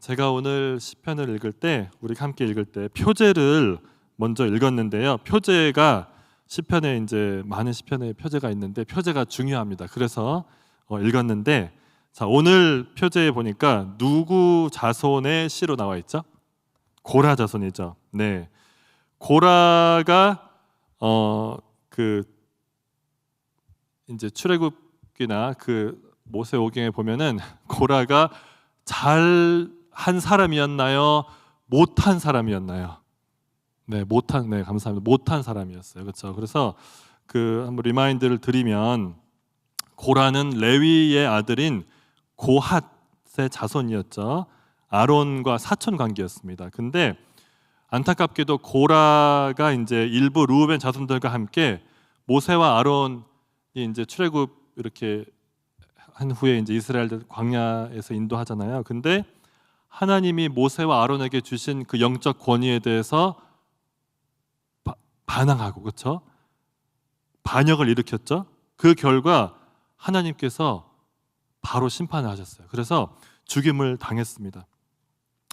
제가 오늘 시편을 읽을 때, 우리가 함께 읽을 때 표제를 먼저 읽었는데요. 표제가 시편에 이제 많은 시편에 표제가 있는데 표제가 중요합니다. 그래서 읽었는데, 자, 오늘 표제에 보니까 누구 자손의 시로 나와 있죠? 고라 자손이죠. 네, 고라가 이제 출애굽기나 모세오경에 보면은 고라가 잘한 사람이었나요? 못한 사람이었나요? 네, 감사합니다. 못한 사람이었어요. 그렇죠? 그래서 한번 리마인드를 드리면, 고라는 레위의 아들인 고핫의 자손이었죠. 아론과 사촌 관계였습니다. 근데 안타깝게도 고라가 이제 일부 르우벤 자손들과 함께 모세와 아론이 이제 출애굽 이렇게 한 후에 이제 이스라엘들 광야에서 인도하잖아요. 근데 하나님이 모세와 아론에게 주신 그 영적 권위에 대해서 반항하고, 그렇죠? 반역을 일으켰죠. 그 결과 하나님께서 바로 심판을 하셨어요. 그래서 죽임을 당했습니다.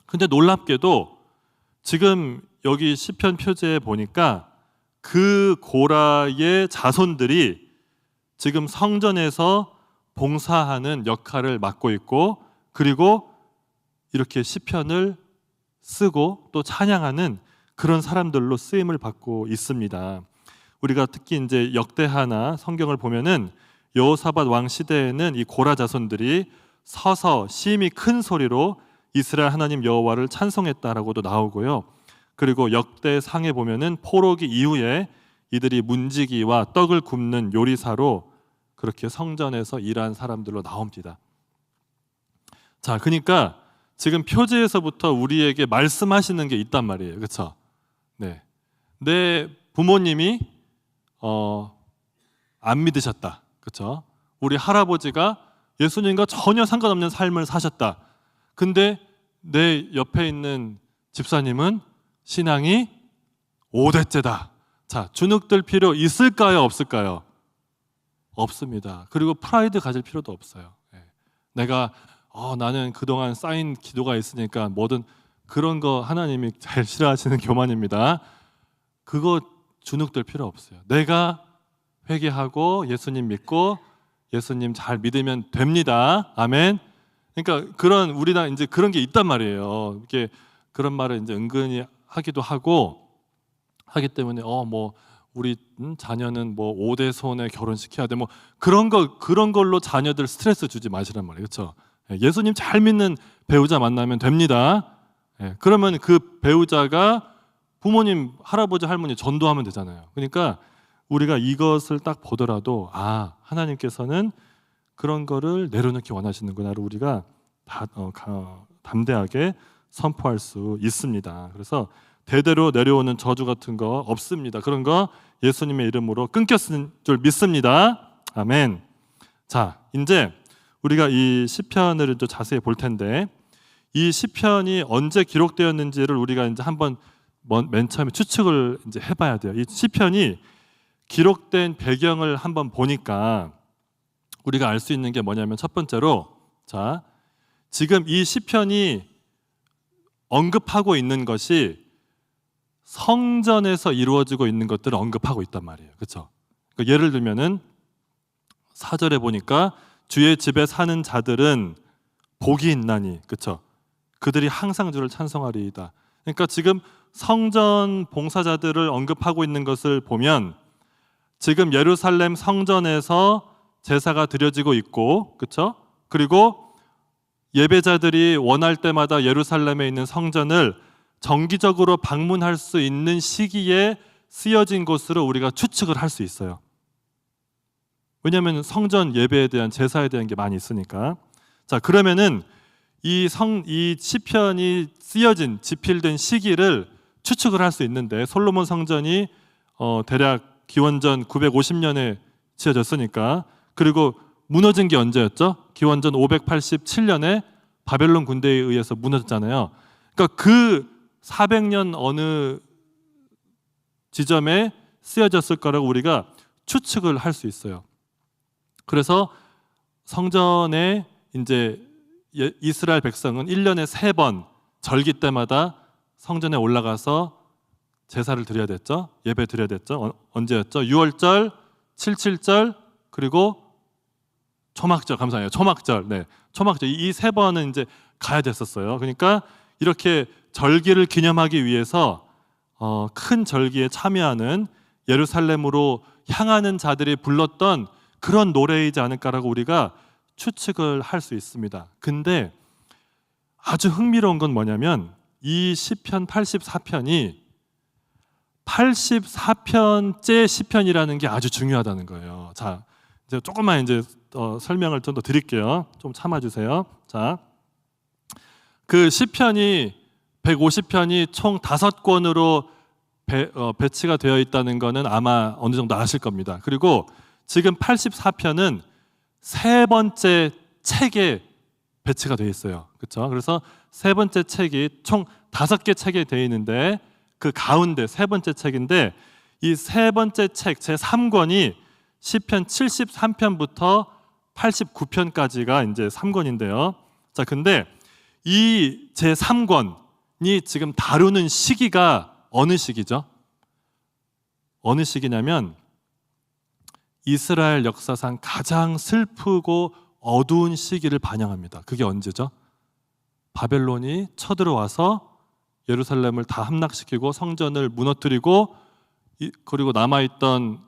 근데 놀랍게도 지금 여기 시편 표제에 보니까 그 고라의 자손들이 지금 성전에서 봉사하는 역할을 맡고 있고, 그리고 이렇게 시편을 쓰고 또 찬양하는 그런 사람들로 쓰임을 받고 있습니다. 우리가 특히 이제 역대하나 성경을 보면은 여호사밧 왕 시대에는 이 고라 자손들이 서서 심히 큰 소리로 이스라엘 하나님 여호와를 찬송했다라고도 나오고요. 그리고 역대상에 보면은 포로기 이후에 이들이 문지기와 떡을 굽는 요리사로 그렇게 성전에서 일한 사람들로 나옵니다. 자, 그러니까 지금 표제에서부터 우리에게 말씀하시는 게 있단 말이에요. 그렇죠? 네, 내 부모님이 안 믿으셨다. 그렇죠? 우리 할아버지가 예수님과 전혀 상관없는 삶을 사셨다. 근데 내 옆에 있는 집사님은 신앙이 5대째다. 자, 주눅들 필요 있을까요? 없을까요? 없습니다. 그리고 프라이드 가질 필요도 없어요. 내가 나는 그동안 쌓인 기도가 있으니까 뭐든, 그런 거 하나님이 제일 싫어하시는 교만입니다. 그거 주눅들 필요 없어요. 내가 회개하고 예수님 믿고 예수님 잘 믿으면 됩니다. 아멘. 그러니까 우리나 이제 그런 게 있단 말이에요. 이렇게 그런 말을 이제 은근히 하기도 하기 때문에 우리 자녀는 5대 손에 결혼시켜야 돼, 그런 걸로 자녀들 스트레스 주지 마시란 말이에요. 그렇죠? 예수님 잘 믿는 배우자 만나면 됩니다. 그러면 그 배우자가 부모님, 할아버지, 할머니 전도하면 되잖아요. 그러니까 우리가 이것을 딱 보더라도 하나님께서는 그런 거를 내려놓기 원하시는구나를 우리가 담대하게 선포할 수 있습니다. 그래서 대대로 내려오는 저주 같은 거 없습니다. 그런 거 예수님의 이름으로 끊겼을 줄 믿습니다. 아멘. 자, 이제 우리가 이 시편을 또 자세히 볼 텐데, 이 시편이 언제 기록되었는지를 우리가 이제 한번 맨 처음에 추측을 이제 해봐야 돼요. 이 시편이 기록된 배경을 한번 보니까 우리가 알 수 있는 게 뭐냐면, 첫 번째로, 자, 지금 이 시편이 언급하고 있는 것이 성전에서 이루어지고 있는 것들을 언급하고 있단 말이에요. 그렇죠? 그러니까 예를 들면은 4절에 보니까 주의 집에 사는 자들은 복이 있나니, 그렇죠? 그들이 항상 주를 찬송하리이다. 그러니까 지금 성전 봉사자들을 언급하고 있는 것을 보면, 지금 예루살렘 성전에서 제사가 드려지고 있고, 그렇죠? 그리고 예배자들이 원할 때마다 예루살렘에 있는 성전을 정기적으로 방문할 수 있는 시기에 쓰여진 곳으로 우리가 추측을 할 수 있어요. 왜냐하면 성전 예배에 대한, 제사에 대한 게 많이 있으니까. 자, 그러면은 이 시편이 쓰여진, 집필된 시기를 추측을 할 수 있는데, 솔로몬 성전이 대략 기원전 950년에 지어졌으니까, 그리고 무너진 게 언제였죠? 기원전 587년에 바벨론 군대에 의해서 무너졌잖아요. 그러니까 그 400년 어느 지점에 쓰여졌을 거라고 우리가 추측을 할 수 있어요. 그래서 성전에 이제 이스라엘 백성은 1년에 3번 절기 때마다 성전에 올라가서 제사를 드려야 됐죠. 예배 드려야 됐죠. 언제였죠? 6월절, 77절, 그리고 초막절. 감사해요. 초막절. 네, 초막절. 이 3번은 이제 가야 됐었어요. 그러니까 이렇게 절기를 기념하기 위해서 큰 절기에 참여하는 예루살렘으로 향하는 자들이 불렀던 그런 노래이지 않을까라고 우리가 추측을 할 수 있습니다. 근데 아주 흥미로운 건 뭐냐면 이 시편 84편이 84편째 시편이라는 게 아주 중요하다는 거예요. 자, 이제 조금만 이제 설명을 좀 더 드릴게요. 좀 참아주세요. 자, 그 시편이 150편이 총 5권으로 배치가 되어 있다는 거는 아마 어느 정도 아실 겁니다. 그리고 지금 84편은 3번째 책에 배치가 되어 있어요. 그렇죠? 그래서 3번째 책이 총 5개 책에 되어 있는데 그 가운데 3번째 책인데 이 3번째 책 제3권이 시편 73편부터 89편까지가 이제 3권인데요. 자, 근데 이 제3권이 지금 다루는 시기가 어느 시기죠? 어느 시기냐면 이스라엘 역사상 가장 슬프고 어두운 시기를 반영합니다. 그게 언제죠? 바벨론이 쳐들어와서 예루살렘을 다 함락시키고 성전을 무너뜨리고 그리고 남아있던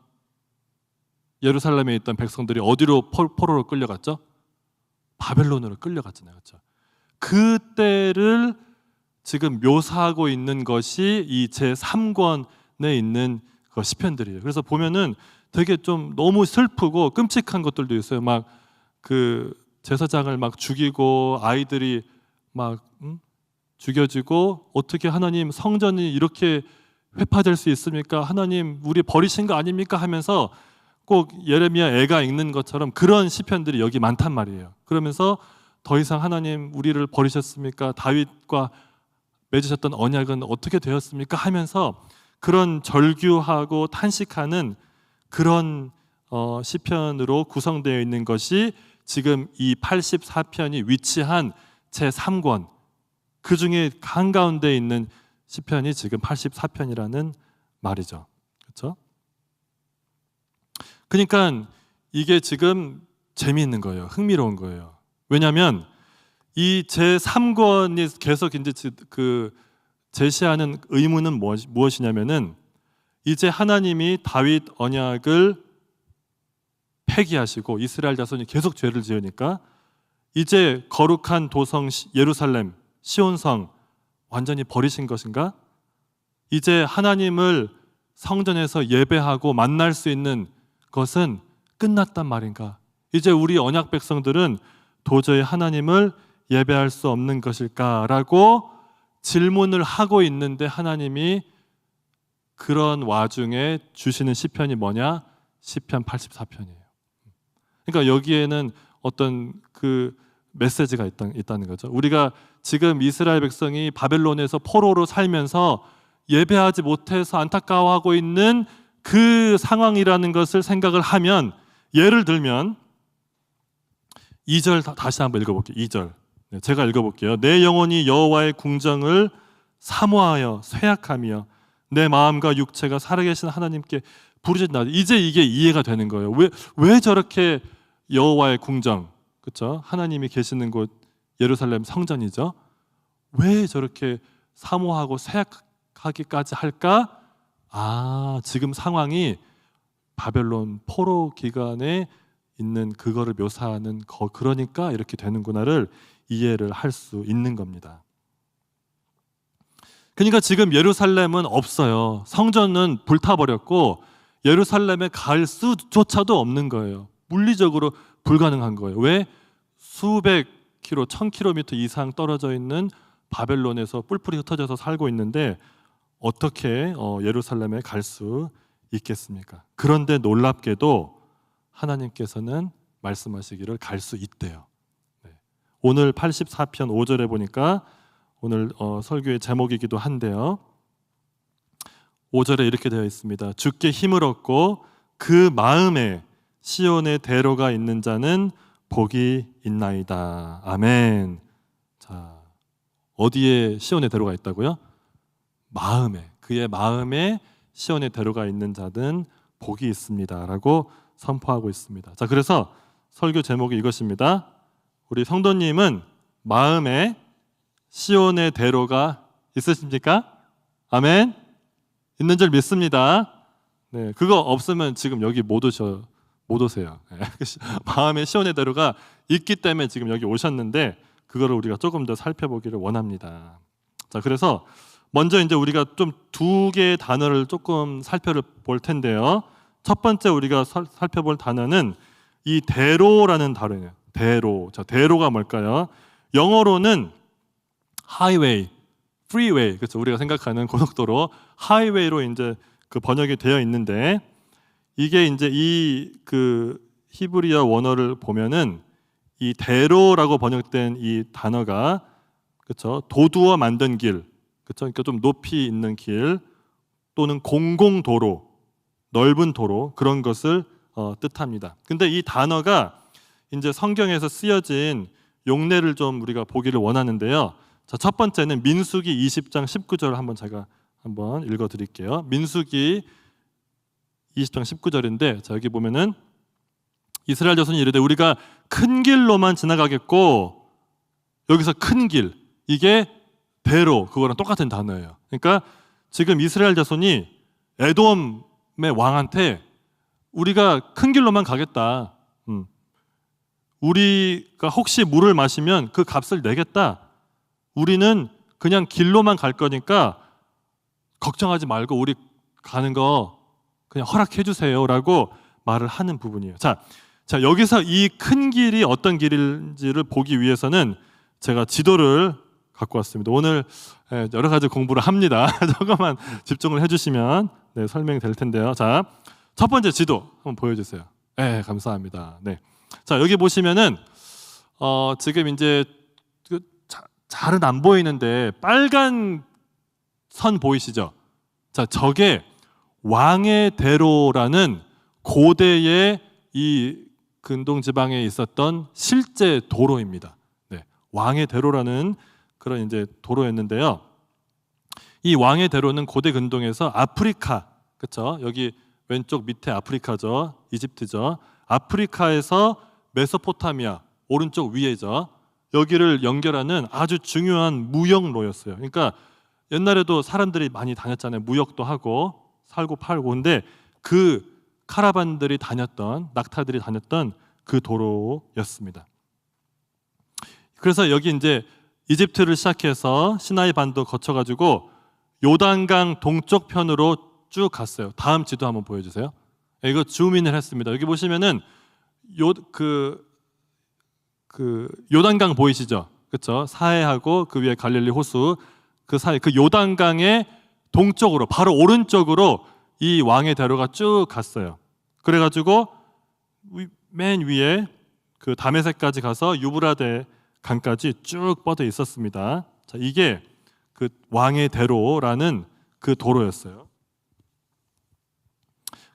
예루살렘에 있던 백성들이 어디로 포로로 끌려갔죠? 바벨론으로 끌려갔잖아요. 그렇죠? 그때를 지금 묘사하고 있는 것이 이 제3권에 있는 시편들이에요. 그래서 보면은 되게 좀 너무 슬프고 끔찍한 것들도 있어요. 막 그 제사장을 막 죽이고 아이들이 막 죽여지고 어떻게 하나님 성전이 이렇게 회파될 수 있습니까? 하나님 우리 버리신 거 아닙니까? 하면서 꼭 예레미야 애가 읽는 것처럼 그런 시편들이 여기 많단 말이에요. 그러면서 더 이상 하나님 우리를 버리셨습니까? 다윗과 맺으셨던 언약은 어떻게 되었습니까? 하면서 그런 절규하고 탄식하는 그런 시편으로 구성되어 있는 것이 지금 이 84편이 위치한 제3권 그 중에 한가운데 있는 시편이 지금 84편이라는 말이죠. 그렇죠? 그러니까 이게 지금 재미있는 거예요. 흥미로운 거예요. 왜냐하면 이 제3권이 계속 이제 그 제시하는 의무는 무엇이냐면은 이제 하나님이 다윗 언약을 폐기하시고 이스라엘 자손이 계속 죄를 지으니까 이제 거룩한 도성 예루살렘 시온성 완전히 버리신 것인가? 이제 하나님을 성전에서 예배하고 만날 수 있는 것은 끝났단 말인가? 이제 우리 언약 백성들은 도저히 하나님을 예배할 수 없는 것일까라고 질문을 하고 있는데 하나님이 그런 와중에 주시는 시편이 뭐냐? 시편 84편이에요. 그러니까 여기에는 어떤 그 메시지가 있다는 거죠. 우리가 지금 이스라엘 백성이 바벨론에서 포로로 살면서 예배하지 못해서 안타까워하고 있는 그 상황이라는 것을 생각을 하면 예를 들면 2절 다시 한번 읽어볼게요. 2절 제가 읽어볼게요. 내 영혼이 여호와의 궁정을 사모하여 쇠약하며 내 마음과 육체가 살아계신 하나님께 부르짖나. 이제 이게 이해가 되는 거예요. 왜 저렇게 여호와의 궁정, 그렇죠? 하나님이 계시는 곳 예루살렘 성전이죠. 왜 저렇게 사모하고 쇠약하기까지 할까? 아, 지금 상황이 바벨론 포로 기간에 있는 그거를 묘사하는 그러니까 이렇게 되는구나를 이해를 할 수 있는 겁니다. 그러니까 지금 예루살렘은 없어요. 성전은 불타버렸고 예루살렘에 갈 수조차도 없는 거예요. 물리적으로 불가능한 거예요. 왜? 수백 킬로, 1000km 이상 떨어져 있는 바벨론에서 뿔뿔이 흩어져서 살고 있는데 어떻게 예루살렘에 갈 수 있겠습니까? 그런데 놀랍게도 하나님께서는 말씀하시기를 갈 수 있대요. 네. 오늘 84편 5절에 보니까 오늘 설교의 제목이기도 한데요. 5절에 이렇게 되어 있습니다. 주께 힘을 얻고 그 마음에 시온의 대로가 있는 자는 복이 있나이다. 아멘. 자, 어디에 시온의 대로가 있다고요? 마음에, 그의 마음에 시온의 대로가 있는 자는 복이 있습니다라고 선포하고 있습니다. 자, 그래서 설교 제목이 이것입니다. 우리 성도님은 마음에 시온의 대로가 있으십니까? 아멘. 있는 줄 믿습니다. 네, 그거 없으면 지금 여기 못 오세요. 네, 마음에 시온의 대로가 있기 때문에 지금 여기 오셨는데 그거를 우리가 조금 더 살펴보기를 원합니다. 자, 그래서 먼저 이제 우리가 좀 두 개의 단어를 조금 살펴볼 텐데요. 첫 번째 우리가 살펴볼 단어는 이 대로라는 단어예요. 대로. 자, 대로가 뭘까요? 영어로는 하이웨이, 프리웨이, 그렇죠? 우리가 생각하는 고속도로, 하이웨이로 이제 그 번역이 되어 있는데 이게 이제 이 그 히브리어 원어를 보면은 이 대로라고 번역된 이 단어가 그렇죠? 도두어 만든 길, 그렇죠? 그러니까 좀 높이 있는 길 또는 공공도로, 넓은 도로 그런 것을 뜻합니다. 근데 이 단어가 이제 성경에서 쓰여진 용례를 좀 우리가 보기를 원하는데요. 자, 첫 번째는 민수기 20장 19절 한번 제가 한번 읽어 드릴게요. 민수기 20장 19절인데 자, 여기 보면은 이스라엘 자손이 이르되 우리가 큰 길로만 지나가겠고, 여기서 큰 길, 이게 대로, 그거랑 똑같은 단어예요. 그러니까 지금 이스라엘 자손이 에돔의 왕한테 우리가 큰 길로만 가겠다. 우리가 혹시 물을 마시면 그 값을 내겠다. 우리는 그냥 길로만 갈 거니까 걱정하지 말고 우리 가는 거 그냥 허락해 주세요라고 말을 하는 부분이에요. 자, 여기서 이 큰 길이 어떤 길인지를 보기 위해서는 제가 지도를 갖고 왔습니다. 오늘 여러 가지 공부를 합니다. 조금만 집중을 해주시면 네, 설명이 될 텐데요. 자, 첫 번째 지도 한번 보여주세요. 네, 감사합니다. 네, 자, 여기 보시면은 지금 이제 잘은 안 보이는데 빨간 선 보이시죠? 자, 저게 왕의 대로라는 고대의 이 근동 지방에 있었던 실제 도로입니다. 네, 왕의 대로라는 그런 이제 도로였는데요. 이 왕의 대로는 고대 근동에서 아프리카, 그렇죠? 여기 왼쪽 밑에 아프리카죠, 이집트죠. 아프리카에서 메소포타미아, 오른쪽 위에죠. 여기를 연결하는 아주 중요한 무역로였어요. 그러니까 옛날에도 사람들이 많이 다녔잖아요. 무역도 하고 살고 팔고. 근데 그 카라반들이 다녔던, 낙타들이 다녔던 그 도로였습니다. 그래서 여기 이제 이집트를 시작해서 시나이 반도 거쳐가지고 요단강 동쪽 편으로 쭉 갔어요. 다음 지도 한번 보여주세요. 이거 줌인을 했습니다. 여기 보시면은 요단강 보이시죠? 그렇죠? 사해하고 그 위에 갈릴리 호수, 그 사이 그 요단강의 동쪽으로, 바로 오른쪽으로 이 왕의 대로가 쭉 갔어요. 그래가지고 맨 위에 그 다메섹까지 가서 유브라데 강까지 쭉 뻗어 있었습니다. 자, 이게 그 왕의 대로라는 그 도로였어요.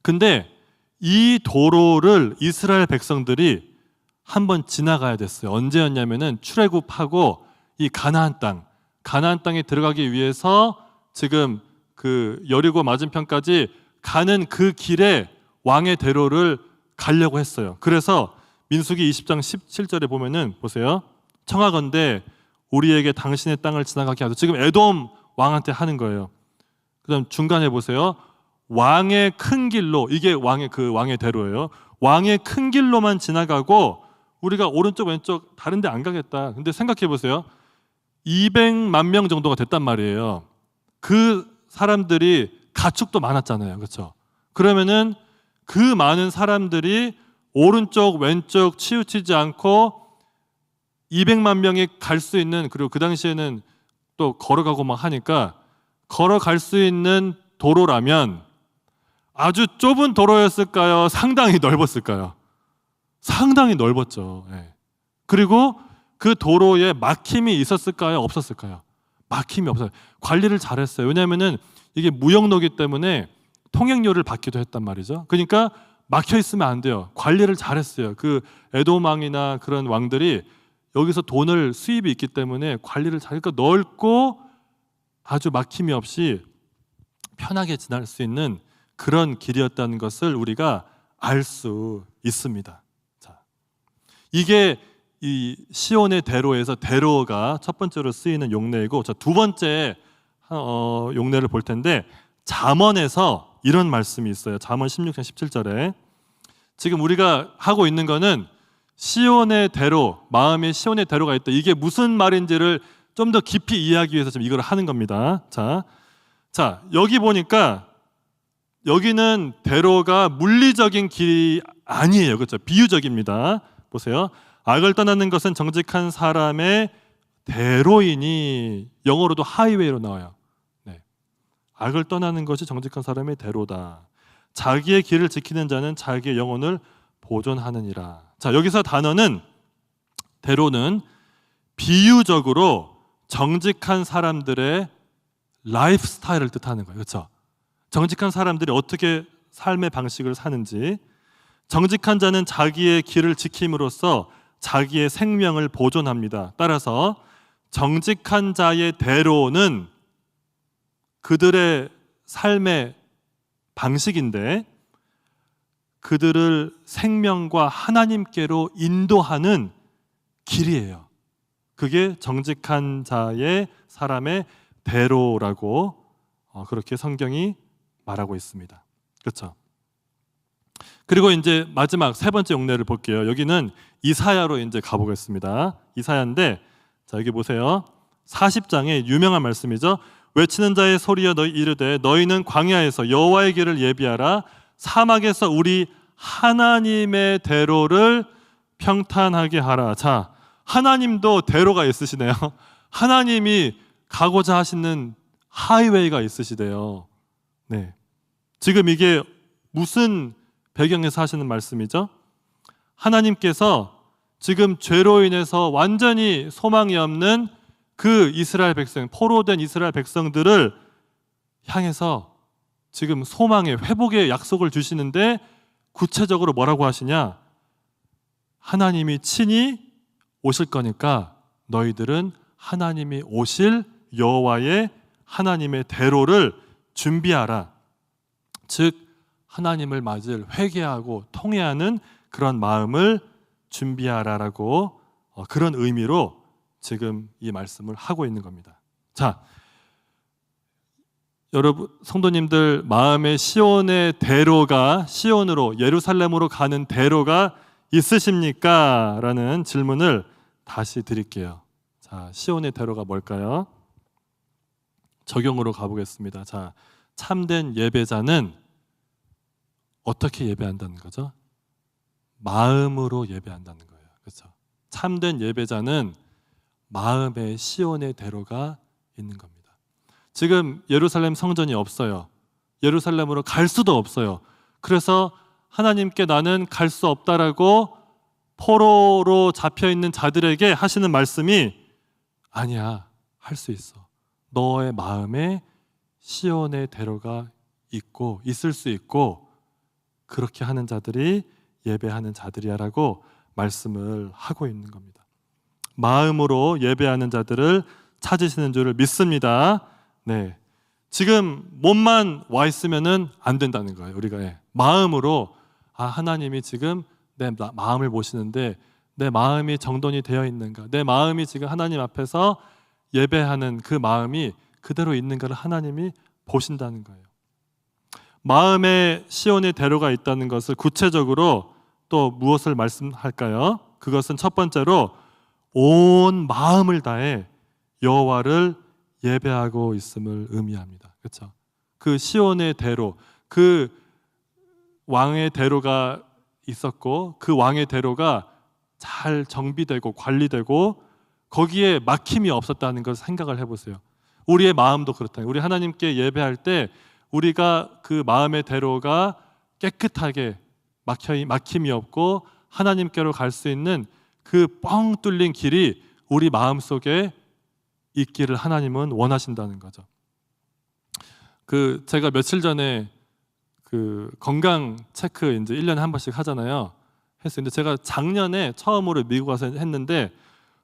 근데 이 도로를 이스라엘 백성들이 한번 지나가야 됐어요. 언제였냐면은 출애굽하고 이 가나안 땅에 들어가기 위해서 지금 그 여리고 맞은편까지 가는 그 길에 왕의 대로를 가려고 했어요. 그래서 민수기 20장 17절에 보면은 보세요. 청하건대 우리에게 당신의 땅을 지나가게 하소서. 지금 에돔 왕한테 하는 거예요. 그다음 중간에 보세요. 왕의 큰 길로, 이게 왕의 대로예요. 왕의 큰 길로만 지나가고 우리가 오른쪽 왼쪽 다른 데 안 가겠다. 근데 생각해 보세요. 200만 명 정도가 됐단 말이에요. 그 사람들이 가축도 많았잖아요. 그렇죠? 그러면은 그 많은 사람들이 오른쪽 왼쪽 치우치지 않고 200만 명이 갈 수 있는, 그리고 그 당시에는 또 걸어가고 막 하니까 걸어갈 수 있는 도로라면 아주 좁은 도로였을까요? 상당히 넓었을까요? 상당히 넓었죠. 네. 그리고 그 도로에 막힘이 있었을까요? 없었을까요? 막힘이 없어요. 관리를 잘했어요. 왜냐하면은 이게 무역로기 때문에 통행료를 받기도 했단 말이죠. 그러니까 막혀 있으면 안 돼요. 관리를 잘했어요. 그 에돔 왕이나 그런 왕들이 여기서 돈을 수입이 있기 때문에 관리를 잘하니까 넓고 아주 막힘이 없이 편하게 지날 수 있는 그런 길이었다는 것을 우리가 알 수 있습니다. 자, 이게 이 시온의 대로에서 대로가 첫 번째로 쓰이는 용례이고, 자, 두 번째 용례를 볼 텐데 잠언에서 이런 말씀이 있어요. 잠언 16장 17절에 지금 우리가 하고 있는 거는 시온의 대로, 마음에 시온의 대로가 있다. 이게 무슨 말인지를 좀 더 깊이 이해하기 위해서 지금 이걸 하는 겁니다. 자, 여기 보니까 여기는 대로가 물리적인 길이 아니에요. 그렇죠? 비유적입니다. 보세요. 악을 떠나는 것은 정직한 사람의 대로이니, 영어로도 하이웨이로 나와요. 네. 악을 떠나는 것이 정직한 사람의 대로다. 자기의 길을 지키는 자는 자기의 영혼을 보존하느니라. 자, 여기서 단어는, 대로는 비유적으로 정직한 사람들의 라이프 스타일을 뜻하는 거예요. 그렇죠? 정직한 사람들이 어떻게 삶의 방식을 사는지, 정직한 자는 자기의 길을 지킴으로써 자기의 생명을 보존합니다. 따라서 정직한 자의 대로는 그들의 삶의 방식인데 그들을 생명과 하나님께로 인도하는 길이에요. 그게 정직한 자의 사람의 대로라고 그렇게 성경이 말하고 있습니다. 그렇죠? 그리고 이제 마지막 세 번째 용례를 볼게요. 여기는 이사야로 이제 가보겠습니다. 이사야인데, 자, 여기 보세요. 40장의 유명한 말씀이죠. 외치는 자의 소리여 너희 이르되 너희는 광야에서 여호와의 길을 예비하라. 사막에서 우리 하나님의 대로를 평탄하게 하라. 자, 하나님도 대로가 있으시네요. 하나님이 가고자 하시는 하이웨이가 있으시대요. 네. 지금 이게 무슨 배경에서 하시는 말씀이죠? 하나님께서 지금 죄로 인해서 완전히 소망이 없는 그 이스라엘 백성, 포로된 이스라엘 백성들을 향해서 지금 소망의 회복의 약속을 주시는데, 구체적으로 뭐라고 하시냐? 하나님이 친히 오실 거니까 너희들은 하나님이 오실 여호와의 하나님의 대로를 준비하라. 즉 하나님을 맞을 회개하고 통회하는 그런 마음을 준비하라라고 그런 의미로 지금 이 말씀을 하고 있는 겁니다. 자, 여러분 성도님들, 마음의 시온의 대로가, 시온으로 예루살렘으로 가는 대로가 있으십니까? 라는 질문을 다시 드릴게요. 자, 시온의 대로가 뭘까요? 적용으로 가보겠습니다. 자, 참된 예배자는 어떻게 예배한다는 거죠? 마음으로 예배한다는 거예요. 그렇죠? 참된 예배자는 마음의 시온의 대로가 있는 겁니다. 지금 예루살렘 성전이 없어요. 예루살렘으로 갈 수도 없어요. 그래서 하나님께 나는 갈 수 없다라고 포로로 잡혀있는 자들에게 하시는 말씀이, 아니야, 할 수 있어. 너의 마음에 시온의 대로가 있고 있을 수 있고, 그렇게 하는 자들이 예배하는 자들이야라고 말씀을 하고 있는 겁니다. 마음으로 예배하는 자들을 찾으시는 줄을 믿습니다. 네, 지금 몸만 와 있으면은 안 된다는 거예요. 우리가 마음으로, 하나님이 지금 내 마음을 보시는데 내 마음이 정돈이 되어 있는가, 내 마음이 지금 하나님 앞에서 예배하는 그 마음이 그대로 있는가를 하나님이 보신다는 거예요. 마음에 시온의 대로가 있다는 것을 구체적으로 또 무엇을 말씀할까요? 그것은 첫 번째로 온 마음을 다해 여호와를 예배하고 있음을 의미합니다. 그렇죠? 그 시온의 대로, 그 왕의 대로가 있었고 그 왕의 대로가 잘 정비되고 관리되고 거기에 막힘이 없었다는 것을 생각을 해보세요. 우리의 마음도 그렇다. 우리 하나님께 예배할 때 우리가 그 마음의 대로가 깨끗하게 막힘이 없고 하나님께로 갈 수 있는 그 뻥 뚫린 길이 우리 마음속에 있기를 하나님은 원하신다는 거죠. 제가 며칠 전에 그 건강 체크 이제 1년에 한 번씩 하잖아요. 했어요. 근데 제가 작년에 처음으로 미국 와서 했는데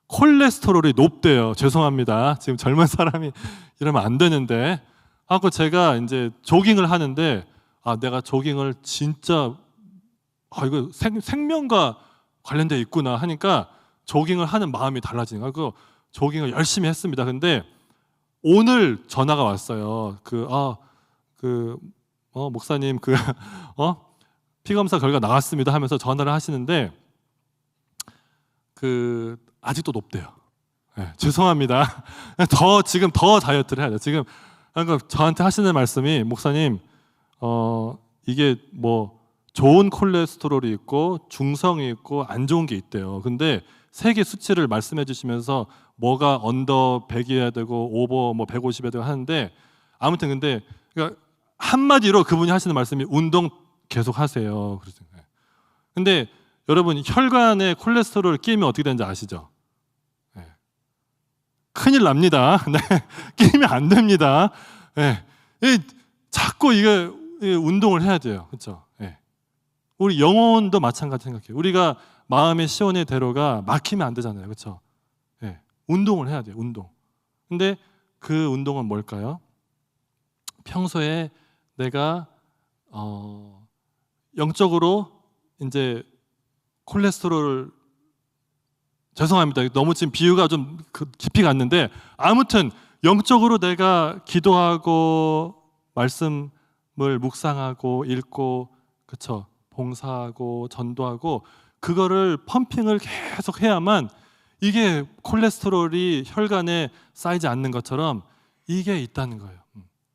콜레스테롤이 높대요. 죄송합니다. 지금 젊은 사람이 이러면 안 되는데. 하고 제가 이제 조깅을 하는데 내가 조깅을 진짜 이거 생명과 관련돼 있구나 하니까 조깅을 하는 마음이 달라지는 거예요. 그 조깅을 열심히 했습니다. 근데 오늘 전화가 왔어요. 목사님 피 검사 결과 나왔습니다 하면서 전화를 하시는데 아직도 높대요. 네, 죄송합니다. 지금 더 다이어트를 해야 돼요. 지금 그러니까 저한테 하시는 말씀이 목사님 이게 뭐 좋은 콜레스테롤이 있고 중성이 있고 안 좋은 게 있대요. 근데 세 개 수치를 말씀해 주시면서 뭐가 언더 100이어야 되고 오버 뭐 150이어야 되고 하는데 아무튼 근데 그러니까 한마디로 그분이 하시는 말씀이 운동 계속 하세요. 근데 여러분 혈관에 콜레스테롤 끼면 어떻게 되는지 아시죠? 네. 큰일 납니다. 네. 끼면 안 됩니다. 네. 자꾸 이게 운동을 해야 돼요. 그렇죠? 네. 우리 영혼도 마찬가지 생각해요. 우리가 마음의 시온의 대로가 막히면 안 되잖아요. 그렇죠? 네. 운동을 해야 돼요. 운동. 근데 그 운동은 뭘까요? 평소에 내가 영적으로 이제 콜레스테롤 죄송합니다. 너무 지금 비유가 좀 깊이 갔는데 아무튼 영적으로 내가 기도하고 말씀을 묵상하고 읽고 그쵸 봉사하고 전도하고 그거를 펌핑을 계속 해야만 이게 콜레스테롤이 혈관에 쌓이지 않는 것처럼 이게 있다는 거예요.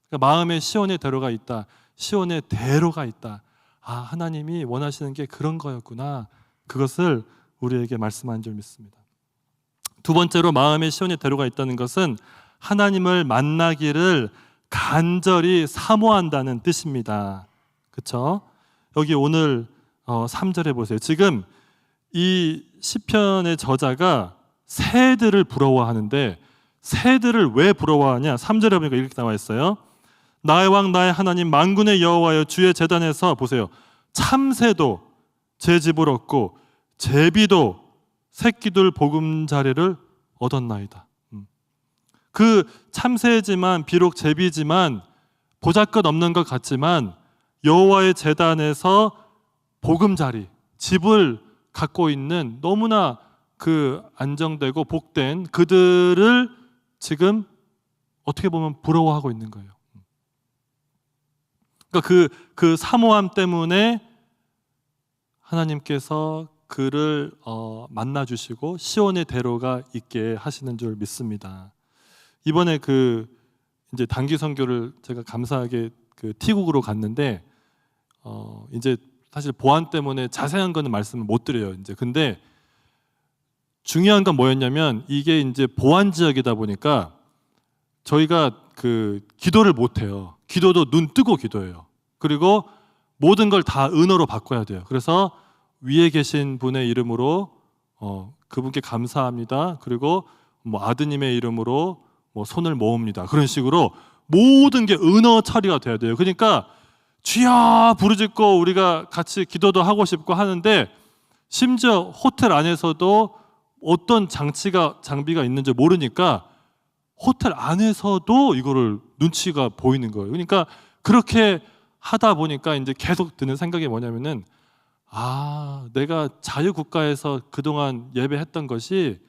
그러니까 마음에 시온의 대로가 있다. 시온의 대로가 있다. 하나님이 원하시는 게 그런 거였구나. 그것을 우리에게 말씀한 줄 믿습니다. 두 번째로 마음에 시온의 대로가 있다는 것은 하나님을 만나기를 간절히 사모한다는 뜻입니다. 그렇죠? 여기 오늘 3절에 보세요. 지금 이 시편의 저자가 새들을 부러워하는데 새들을 왜 부러워하냐? 3절에 보니까 이렇게 나와 있어요. 나의 왕 나의 하나님 만군의 여호와여 주의 제단에서 보세요. 참새도 제 집을 얻고 제비도 새끼들 보금자리를 얻었나이다. 그 참새지만 비록 제비지만 보잘것없는 것 같지만 여호와의 제단에서 보금자리 집을 갖고 있는 너무나 안정되고 복된 그들을 지금 어떻게 보면 부러워하고 있는 거예요. 그러니까 그 사모함 때문에 하나님께서 그를 만나 주시고 시온의 대로가 있게 하시는 줄 믿습니다. 이번에 이제 단기 선교를 제가 감사하게 티국으로 갔는데 이제 사실 보안 때문에 자세한 거는 말씀을 못 드려요. 이제 근데 중요한 건 뭐였냐면 이게 이제 보안 지역이다 보니까 저희가 기도를 못 해요. 기도도 눈 뜨고 기도해요. 그리고 모든 걸 다 은어로 바꿔야 돼요. 그래서 위에 계신 분의 이름으로 그분께 감사합니다. 그리고 뭐 아드님의 이름으로 뭐 손을 모읍니다. 그런 식으로 모든 게 은어 처리가 돼야 돼요. 그러니까 주여 부르짖고 우리가 같이 기도도 하고 싶고 하는데 심지어 호텔 안에서도 어떤 장비가 있는지 모르니까 호텔 안에서도 이거를 눈치가 보이는 거예요. 그러니까 그렇게 하다 보니까 이제 계속 드는 생각이 뭐냐면은 내가 자유국가에서 그동안 예배했던 것이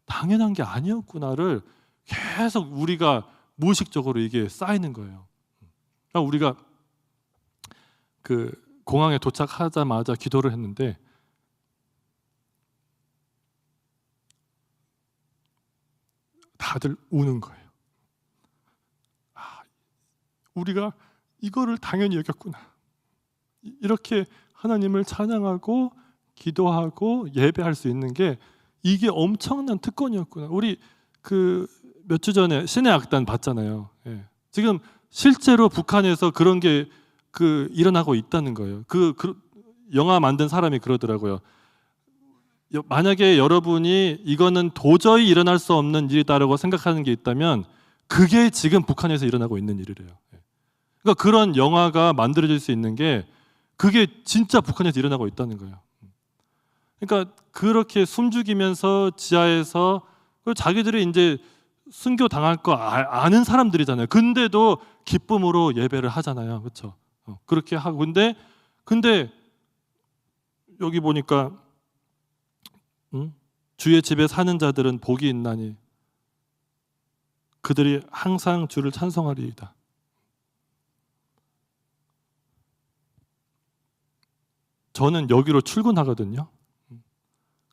당연한 게 아니었구나를 계속 우리가 무의식적으로 이게 쌓이는 거예요. 그러니까 우리가 공항에 도착하자마자 기도를 했는데 다들 우는 거예요. 우리가 이거를 당연히 여겼구나. 이렇게 하나님을 찬양하고 기도하고 예배할 수 있는 게 이게 엄청난 특권이었구나. 우리 몇 주 전에 신의 악단 봤잖아요. 예. 지금 실제로 북한에서 그런 게 일어나고 있다는 거예요. 영화 만든 사람이 그러더라고요. 만약에 여러분이 이거는 도저히 일어날 수 없는 일이다라고 생각하는 게 있다면 그게 지금 북한에서 일어나고 있는 일이래요. 그러니까 그런 영화가 만들어질 수 있는 게 그게 진짜 북한에서 일어나고 있다는 거예요. 그러니까 그렇게 숨죽이면서 지하에서 자기들이 이제 순교 당할 거 아는 사람들이잖아요. 근데도 기쁨으로 예배를 하잖아요. 그렇죠? 그렇게 하고 근데 여기 보니까 주의 집에 사는 자들은 복이 있나니 그들이 항상 주를 찬송하리이다. 저는 여기로 출근하거든요.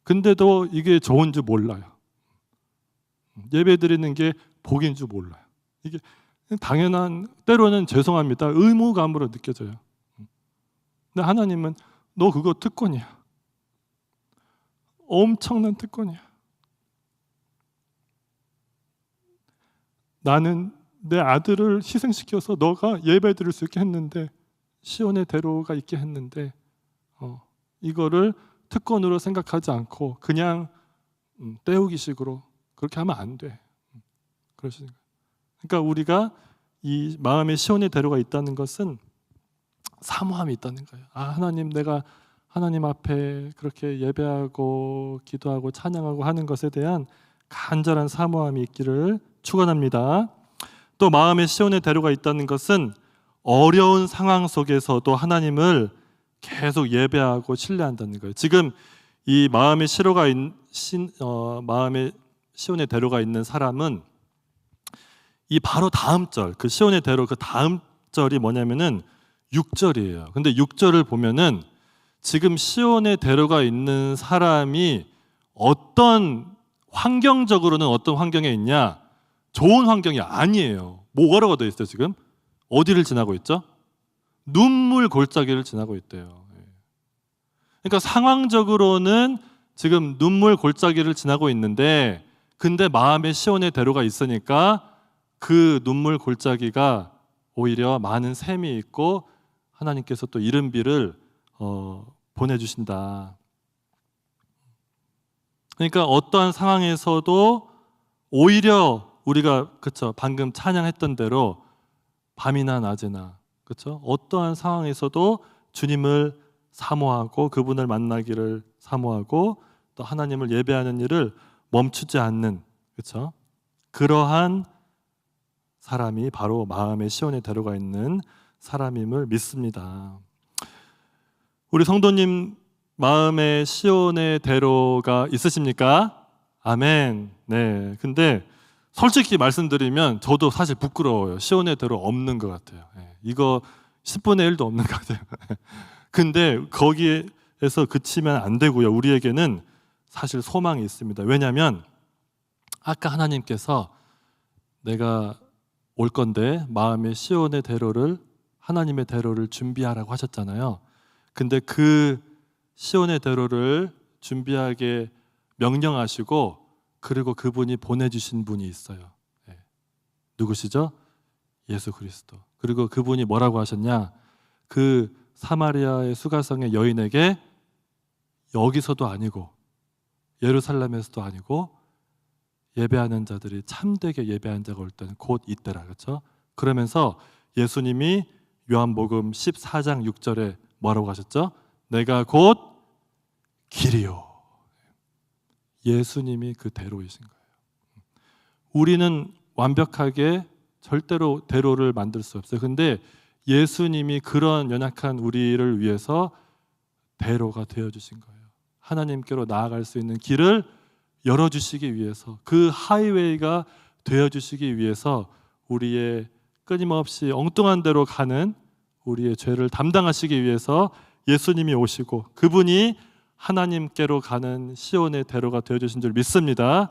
근데도 이게 좋은 줄 몰라요. 예배 드리는 게 복인 줄 몰라요. 이게 당연한, 때로는 죄송합니다, 의무감으로 느껴져요. 근데 하나님은 너 그거 특권이야. 엄청난 특권이야. 나는 내 아들을 희생시켜서 너가 예배 드릴 수 있게 했는데, 시온의 대로가 있게 했는데 이거를 특권으로 생각하지 않고 그냥 때우기식으로 그렇게 하면 안 돼. 그러시는 거예요. 그러니까 우리가 이 마음에 시온의 대로가 있다는 것은 사모함이 있다는 거예요. 하나님, 내가 하나님 앞에 그렇게 예배하고 기도하고 찬양하고 하는 것에 대한 간절한 사모함이 있기를 축원합니다. 또 마음에 시온의 대로가 있다는 것은 어려운 상황 속에서도 하나님을 계속 예배하고 신뢰한다는 거예요. 지금 이 마음에 시온의 대로가 있는 사람은 이 바로 다음 절, 그 시온의 대로 그 다음 절이 뭐냐면은 6절이에요. 근데 6절을 보면은 지금 시온의 대로가 있는 사람이 어떤 환경적으로는 어떤 환경에 있냐? 좋은 환경이 아니에요. 뭐라고 되어 있어요 지금? 어디를 지나고 있죠? 눈물 골짜기를 지나고 있대요. 그러니까 상황적으로는 지금 눈물 골짜기를 지나고 있는데, 근데 마음에 시온의 대로가 있으니까 그 눈물 골짜기가 오히려 많은 샘이 있고 하나님께서 또 이른 비를 보내주신다. 그러니까 어떠한 상황에서도 오히려 우리가 방금 찬양했던 대로 밤이나 낮이나 어떠한 상황에서도 주님을 사모하고 그분을 만나기를 사모하고 또 하나님을 예배하는 일을 멈추지 않는 그러한 사람이 바로 마음의 시온의 대로가 있는 사람임을 믿습니다. 우리 성도님 마음의 시온의 대로가 있으십니까? 아멘. 네. 근데 솔직히 말씀드리면 저도 사실 부끄러워요. 시온의 대로 없는 것 같아요. 이거 10분의 1도 없는 것 같아요. 근데 거기에서 그치면 안 되고요. 우리에게는 사실 소망이 있습니다. 왜냐하면 아까 하나님께서 내가 올 건데 마음의 시온의 대로를, 하나님의 대로를 준비하라고 하셨잖아요. 근데 그 시온의 대로를 준비하게 명령하시고 그리고 그분이 보내주신 분이 있어요. 누구시죠? 예수 그리스도. 그리고 그분이 뭐라고 하셨냐? 그 사마리아의 수가성의 여인에게 여기서도 아니고 예루살렘에서도 아니고 예배하는 자들이 참되게 예배한 자가 올 때는 곧 이때라. 그렇죠? 그러면서 예수님이 요한복음 14장 6절에 뭐라고 하셨죠? 내가 곧 길이요. 예수님이 그 대로이신 거예요. 우리는 완벽하게 절대로 대로를 만들 수 없어요. 근데 예수님이 그런 연약한 우리를 위해서 대로가 되어주신 거예요. 하나님께로 나아갈 수 있는 길을 열어주시기 위해서, 그 하이웨이가 되어주시기 위해서 우리의 끊임없이 엉뚱한 데로 가는 우리의 죄를 담당하시기 위해서 예수님이 오시고 그분이 하나님께로 가는 시온의 대로가 되어주신 줄 믿습니다.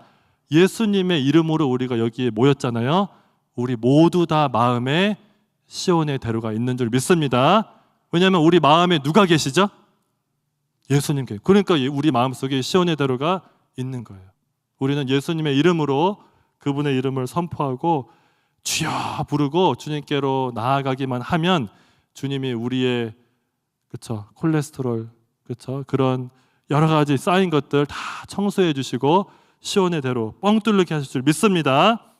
예수님의 이름으로 우리가 여기에 모였잖아요. 우리 모두 다 마음에 시온의 대로가 있는 줄 믿습니다. 왜냐하면 우리 마음에 누가 계시죠? 예수님께. 그러니까 우리 마음속에 시온의 대로가 있는 거예요. 우리는 예수님의 이름으로 그분의 이름을 선포하고 주여 부르고 주님께로 나아가기만 하면 주님이 우리의 콜레스테롤 그런 여러 가지 쌓인 것들 다 청소해 주시고 시온의 대로 뻥 뚫리게 하실 줄 믿습니다.